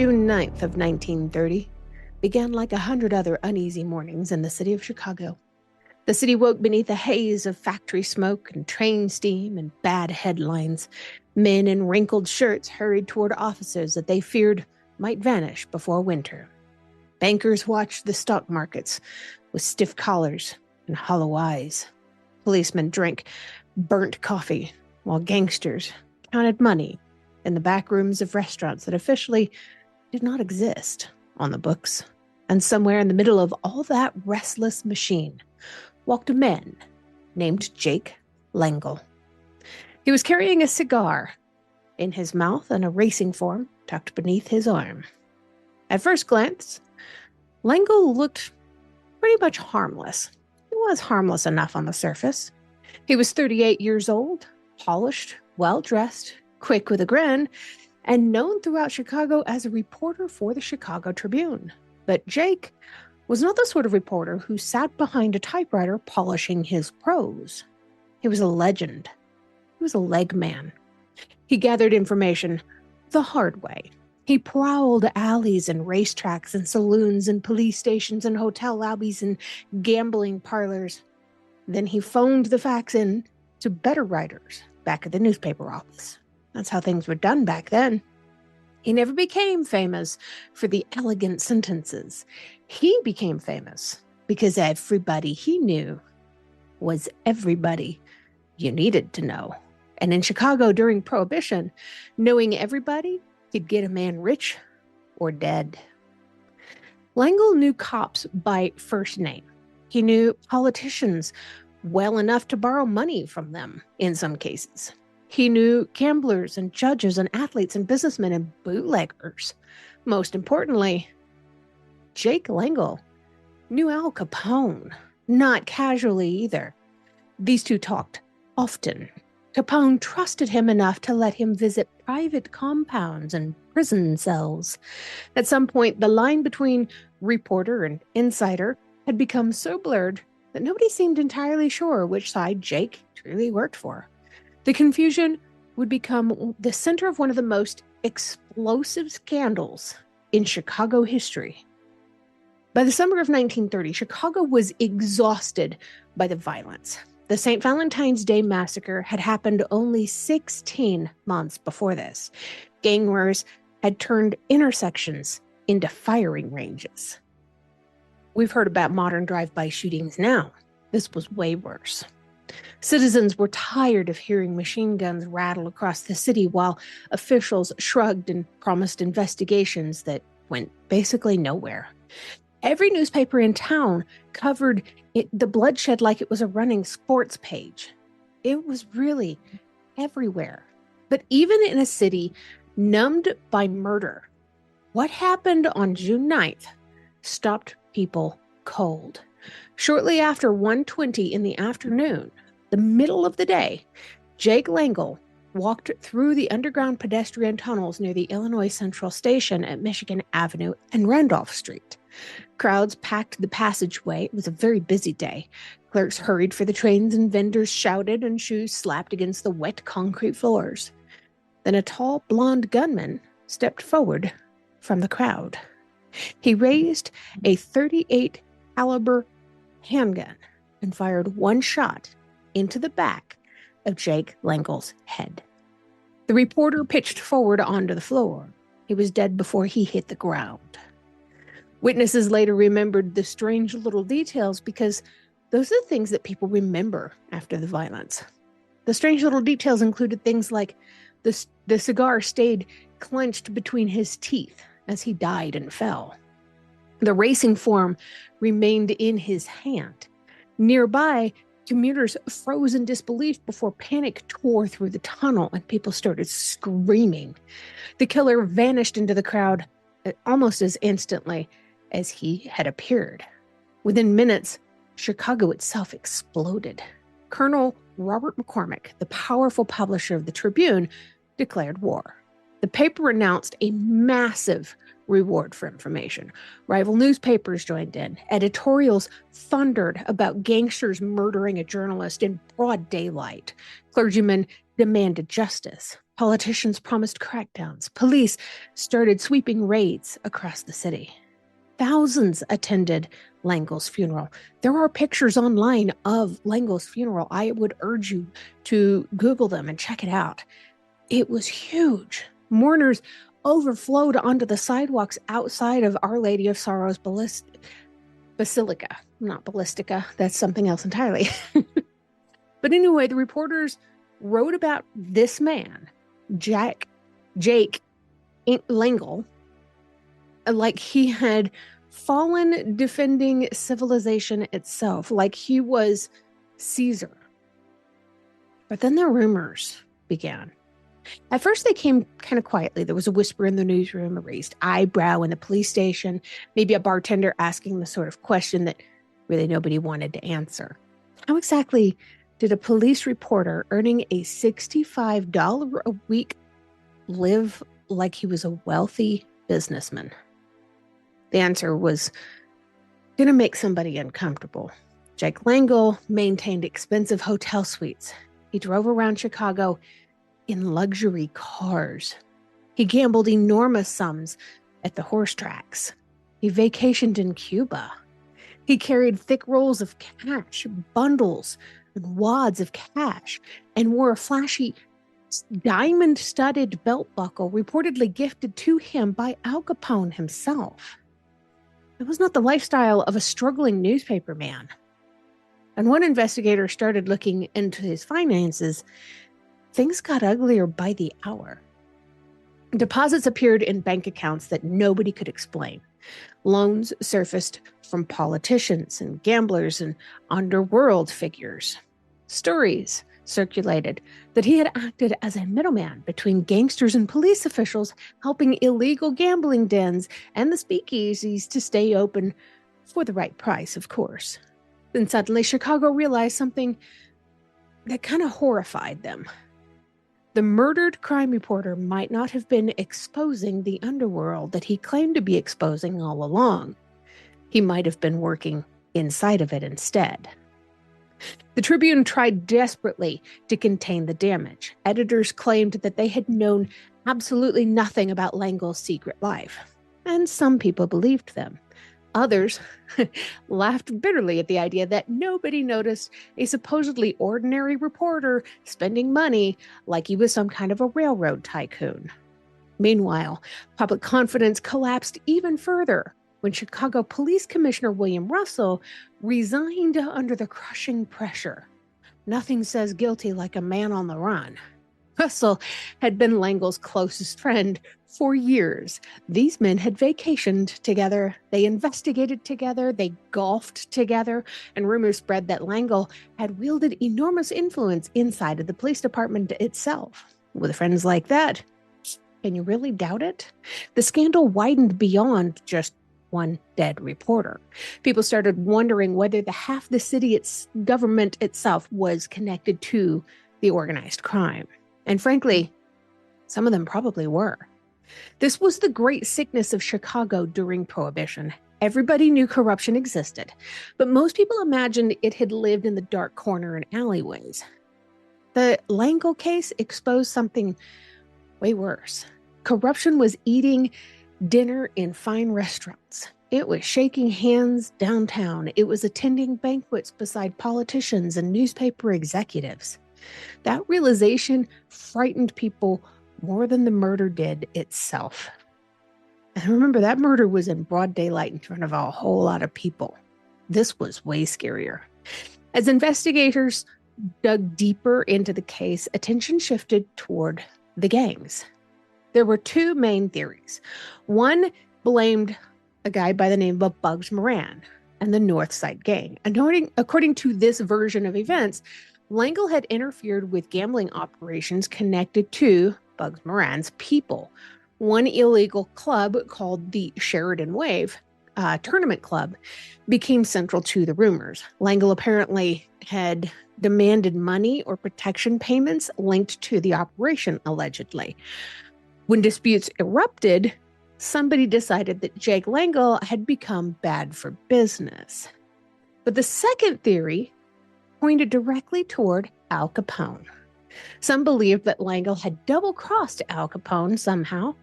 June 9th of 1930 began like 100 other uneasy mornings in the city of Chicago. The city woke beneath a haze of factory smoke and train steam and bad headlines. Men in wrinkled shirts hurried toward offices that they feared might vanish before winter. Bankers watched the stock markets with stiff collars and hollow eyes. Policemen drank burnt coffee, while gangsters counted money in the back rooms of restaurants that officially did not exist on the books. And somewhere in the middle of all that restless machine walked a man named Jake Lingle. He was carrying a cigar in his mouth and a racing form tucked beneath his arm. At first glance, Lingle looked pretty much harmless. He was harmless enough on the surface. He was 38 years old, polished, well-dressed, quick with a grin, and known throughout Chicago as a reporter for the Chicago Tribune. But Jake was not the sort of reporter who sat behind a typewriter polishing his prose. He was a legend. He was a leg man. He gathered information the hard way. He prowled alleys and racetracks and saloons and police stations and hotel lobbies and gambling parlors. Then he phoned the facts in to better writers back at the newspaper office. That's how things were done back then. He never became famous for the elegant sentences. He became famous because everybody he knew was everybody you needed to know. And in Chicago during Prohibition, knowing everybody could get a man rich or dead. Lingle knew cops by first name. He knew politicians well enough to borrow money from them in some cases. He knew gamblers and judges and athletes and businessmen and bootleggers. Most importantly, Jake Lingle knew Al Capone, not casually either. These two talked often. Capone trusted him enough to let him visit private compounds and prison cells. At some point, the line between reporter and insider had become so blurred that nobody seemed entirely sure which side Jake truly worked for. The confusion would become the center of one of the most explosive scandals in Chicago history. By the summer of 1930, Chicago was exhausted by the violence. The St. Valentine's Day massacre had happened only 16 months before this. Gang wars had turned intersections into firing ranges. We've heard about modern drive-by shootings now. This was way worse. Citizens were tired of hearing machine guns rattle across the city while officials shrugged and promised investigations that went basically nowhere. Every newspaper in town covered the bloodshed like it was a running sports page. It was really everywhere. But even in a city numbed by murder, what happened on June 9th stopped people cold. Shortly after 1:20 in the afternoon, the middle of the day, Jake Lingle walked through the underground pedestrian tunnels near the Illinois Central Station at Michigan Avenue and Randolph Street. Crowds packed the passageway. It was a very busy day. Clerks hurried for the trains and vendors shouted and shoes slapped against the wet concrete floors. Then a tall blonde gunman stepped forward from the crowd. He raised a .38 caliber handgun and fired one shot into the back of Jake Lingle's head. The reporter pitched forward onto the floor. He was dead before he hit the ground. Witnesses later remembered the strange little details because those are the things that people remember after the violence. The strange little details included things like the cigar stayed clenched between his teeth as he died and fell. The racing form remained in his hand. Nearby, commuters froze in disbelief before panic tore through the tunnel and people started screaming. The killer vanished into the crowd almost as instantly as he had appeared. Within minutes, Chicago itself exploded. Colonel Robert McCormick, the powerful publisher of the Tribune, declared war. The paper announced a massive reward for information. Rival newspapers joined in. Editorials thundered about gangsters murdering a journalist in broad daylight. Clergymen demanded justice. Politicians promised crackdowns. Police started sweeping raids across the city. Thousands attended Langle's funeral. There are pictures online of Langle's funeral. I would urge you to Google them and check it out. It was huge. Mourners overflowed onto the sidewalks outside of Our Lady of Sorrows Basilica. Not Ballistica, that's something else entirely. But anyway, the reporters wrote about this man, Jake Lingle, like he had fallen defending civilization itself, like he was Caesar. But then the rumors began. At first, they came kind of quietly. There was a whisper in the newsroom, a raised eyebrow in the police station, maybe a bartender asking the sort of question that really nobody wanted to answer. How exactly did a police reporter earning a $65 a week live like he was a wealthy businessman? The answer was going to make somebody uncomfortable. Jake Lingle maintained expensive hotel suites. He drove around Chicago in luxury cars. He gambled enormous sums at the horse tracks. He vacationed in Cuba. He carried thick rolls of cash, bundles and wads of cash, and wore a flashy diamond-studded belt buckle reportedly gifted to him by Al Capone himself. It was not the lifestyle of a struggling newspaper man. And when investigators started looking into his finances, things got uglier by the hour. Deposits appeared in bank accounts that nobody could explain. Loans surfaced from politicians and gamblers and underworld figures. Stories circulated that he had acted as a middleman between gangsters and police officials, helping illegal gambling dens and the speakeasies to stay open for the right price, of course. Then suddenly, Chicago realized something that kind of horrified them. The murdered crime reporter might not have been exposing the underworld that he claimed to be exposing all along. He might have been working inside of it instead. The Tribune tried desperately to contain the damage. Editors claimed that they had known absolutely nothing about Langle's secret life, and some people believed them. Others laughed bitterly at the idea that nobody noticed a supposedly ordinary reporter spending money like he was some kind of a railroad tycoon. Meanwhile, public confidence collapsed even further when Chicago Police Commissioner William Russell resigned under the crushing pressure. Nothing says guilty like a man on the run. Russell had been Langle's closest friend for years. These men had vacationed together, they investigated together, they golfed together, and rumors spread that Lingle had wielded enormous influence inside of the police department itself. With friends like that, can you really doubt it? The scandal widened beyond just one dead reporter. People started wondering whether the half the city government itself was connected to the organized crime. And frankly, some of them probably were. This was the great sickness of Chicago during Prohibition. Everybody knew corruption existed, but most people imagined it had lived in the dark corner and alleyways. The Lingle case exposed something way worse. Corruption was eating dinner in fine restaurants. It was shaking hands downtown. It was attending banquets beside politicians and newspaper executives. That realization frightened people more than the murder did itself. And remember, that murder was in broad daylight in front of a whole lot of people. This was way scarier. As investigators dug deeper into the case, attention shifted toward the gangs. There were two main theories. One blamed a guy by the name of Bugs Moran and the North Side Gang. According to this version of events, Lingle had interfered with gambling operations connected to Bugs Moran's people. One illegal club called the Sheridan Wave Tournament Club became central to the rumors. Lingle apparently had demanded money or protection payments linked to the operation, allegedly. When disputes erupted, somebody decided that Jake Lingle had become bad for business. But the second theory pointed directly toward Al Capone. Some believed that Lingle had double-crossed Al Capone somehow.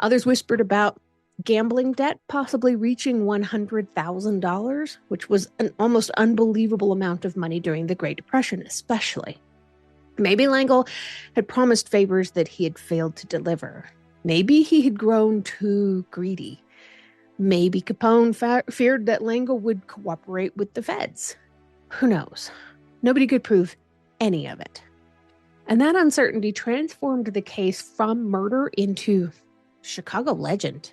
Others whispered about gambling debt possibly reaching $100,000, which was an almost unbelievable amount of money during the Great Depression, especially. Maybe Lingle had promised favors that he had failed to deliver. Maybe he had grown too greedy. Maybe Capone feared that Lingle would cooperate with the feds. Who knows? Nobody could prove any of it. And that uncertainty transformed the case from murder into Chicago legend,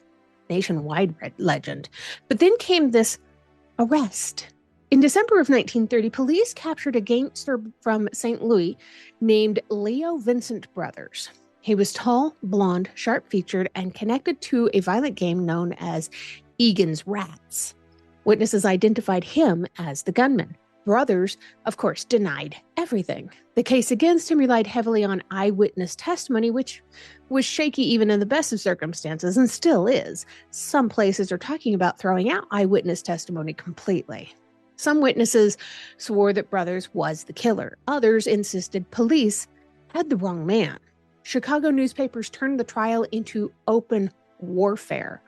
nationwide legend. But then came this arrest. In December of 1930, police captured a gangster from St. Louis named Leo Vincent Brothers. He was tall, blonde, sharp-featured, and connected to a violent game known as Egan's Rats. Witnesses identified him as the gunman. Brothers, of course, denied everything. The case against him relied heavily on eyewitness testimony, which was shaky even in the best of circumstances, and still is. Some places are talking about throwing out eyewitness testimony completely. Some witnesses swore that Brothers was the killer. Others insisted police had the wrong man. Chicago newspapers turned the trial into open warfare.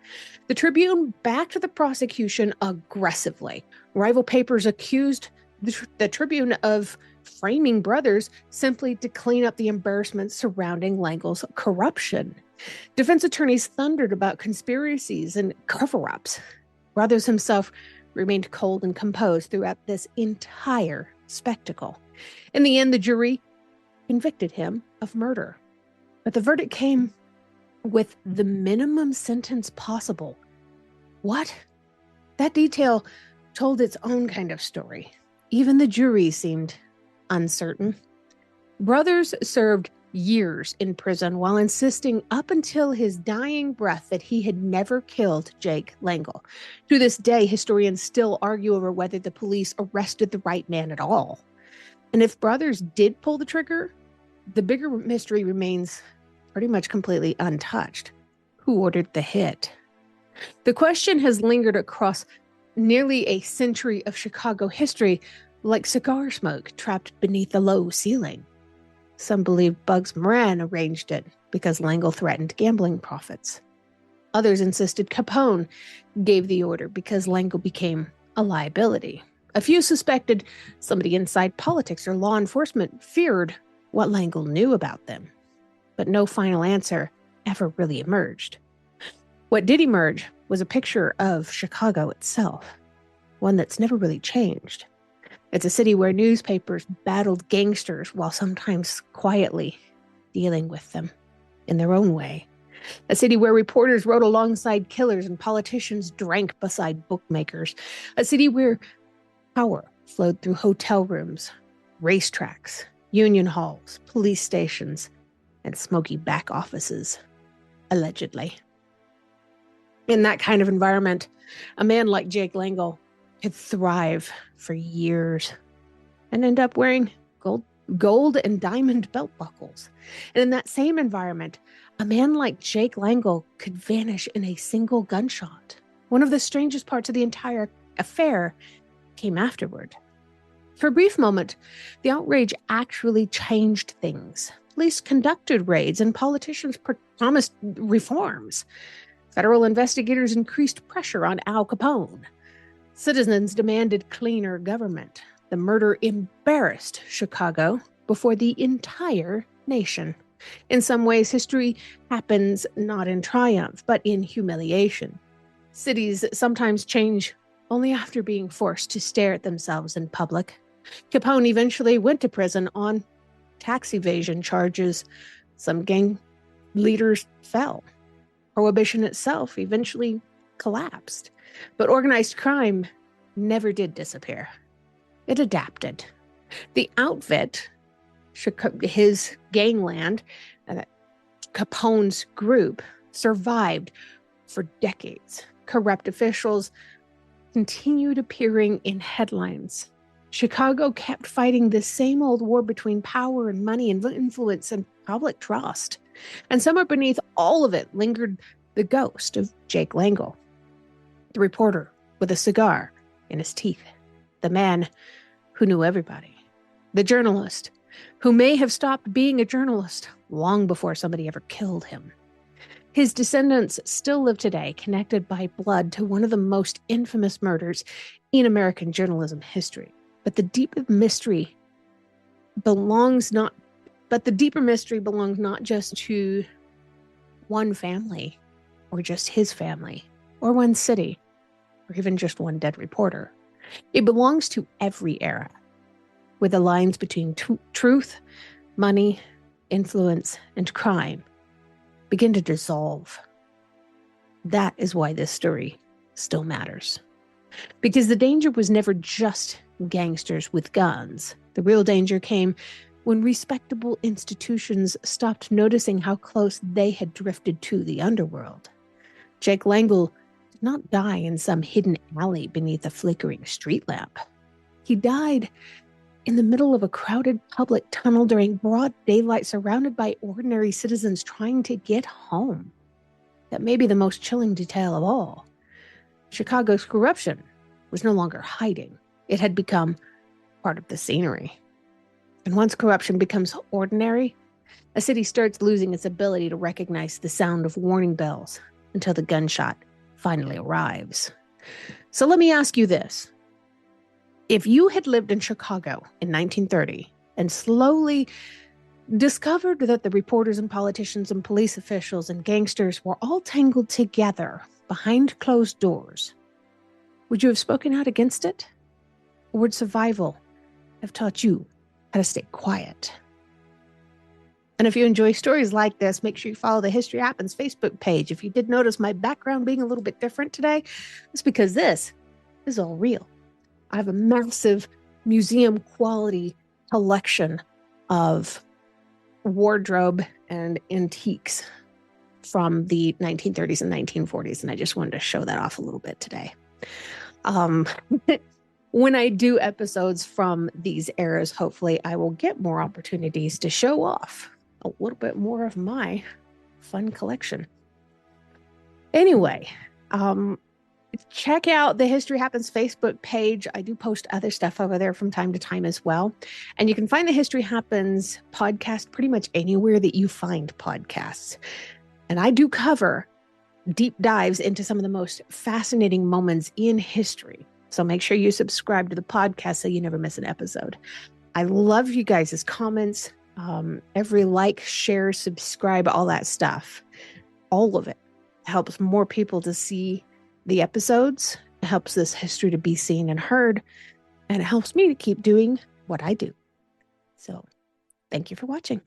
The Tribune backed the prosecution aggressively. Rival papers accused the Tribune of framing Brothers simply to clean up the embarrassment surrounding Lingle's corruption. Defense attorneys thundered about conspiracies and cover-ups. Brothers himself remained cold and composed throughout this entire spectacle. In the end, the jury convicted him of murder. But the verdict came with the minimum sentence possible. What? That detail told its own kind of story. Even the jury seemed uncertain. Brothers served years in prison while insisting up until his dying breath that he had never killed Jake Lingle. To this day, historians still argue over whether the police arrested the right man at all. And if Brothers did pull the trigger, the bigger mystery remains pretty much completely untouched. Who ordered the hit? The question has lingered across nearly a century of Chicago history, like cigar smoke trapped beneath a low ceiling. Some believe Bugs Moran arranged it because Lingle threatened gambling profits. Others insisted Capone gave the order because Lingle became a liability. A few suspected somebody inside politics or law enforcement feared what Lingle knew about them. But no final answer ever really emerged. What did emerge was a picture of Chicago itself, one that's never really changed. It's a city where newspapers battled gangsters while sometimes quietly dealing with them in their own way. A city where reporters rode alongside killers and politicians drank beside bookmakers. A city where power flowed through hotel rooms, racetracks, union halls, police stations, and smoky back offices, allegedly. In that kind of environment, a man like Jake Lingle could thrive for years and end up wearing gold and diamond belt buckles. And in that same environment, a man like Jake Lingle could vanish in a single gunshot. One of the strangest parts of the entire affair came afterward. For a brief moment, the outrage actually changed things. Police conducted raids and politicians promised reforms. Federal investigators increased pressure on Al Capone. Citizens demanded cleaner government. The murder embarrassed Chicago before the entire nation. In some ways, history happens not in triumph, but in humiliation. Cities sometimes change only after being forced to stare at themselves in public. Capone eventually went to prison on tax evasion charges. Some gang leaders fell. Prohibition itself eventually collapsed. But organized crime never did disappear. It adapted. The outfit, his gangland, Capone's group, survived for decades. Corrupt officials continued appearing in headlines. Chicago kept fighting the same old war between power and money and influence and public trust. And somewhere beneath all of it lingered the ghost of Jake Lingle, the reporter with a cigar in his teeth, the man who knew everybody, the journalist who may have stopped being a journalist long before somebody ever killed him. His descendants still live today, connected by blood to one of the most infamous murders in American journalism history. But the deeper mystery belongs not just to one family, or just his family, or one city, or even just one dead reporter. It belongs to every era, where the lines between truth, money, influence, and crime begin to dissolve. That is why this story still matters. Because the danger was never just gangsters with guns. The real danger came when respectable institutions stopped noticing how close they had drifted to the underworld. Jake Lingle did not die in some hidden alley beneath a flickering street lamp. He died in the middle of a crowded public tunnel during broad daylight, surrounded by ordinary citizens trying to get home. That may be the most chilling detail of all. Chicago's corruption was no longer hiding. It had become part of the scenery. And once corruption becomes ordinary, a city starts losing its ability to recognize the sound of warning bells until the gunshot finally arrives. So let me ask you this. If you had lived in Chicago in 1930 and slowly discovered that the reporters and politicians and police officials and gangsters were all tangled together behind closed doors, would you have spoken out against it? Or would survival have taught you how to stay quiet? And if you enjoy stories like this, make sure you follow the History Happens Facebook page. If you did notice my background being a little bit different today, it's because this is all real. I have a massive museum quality collection of wardrobe and antiques from the 1930s and 1940s, and I just wanted to show that off a little bit today. When I do episodes from these eras, hopefully I will get more opportunities to show off a little bit more of my fun collection. Anyway, check out the History Happens Facebook page. I do post other stuff over there from time to time as well. And you can find the History Happens podcast pretty much anywhere that you find podcasts. And I do cover deep dives into some of the most fascinating moments in history. So make sure you subscribe to the podcast so you never miss an episode. I love you guys' comments. Every like, share, subscribe, all that stuff. All of it helps more people to see the episodes. It helps this history to be seen and heard. And it helps me to keep doing what I do. So thank you for watching.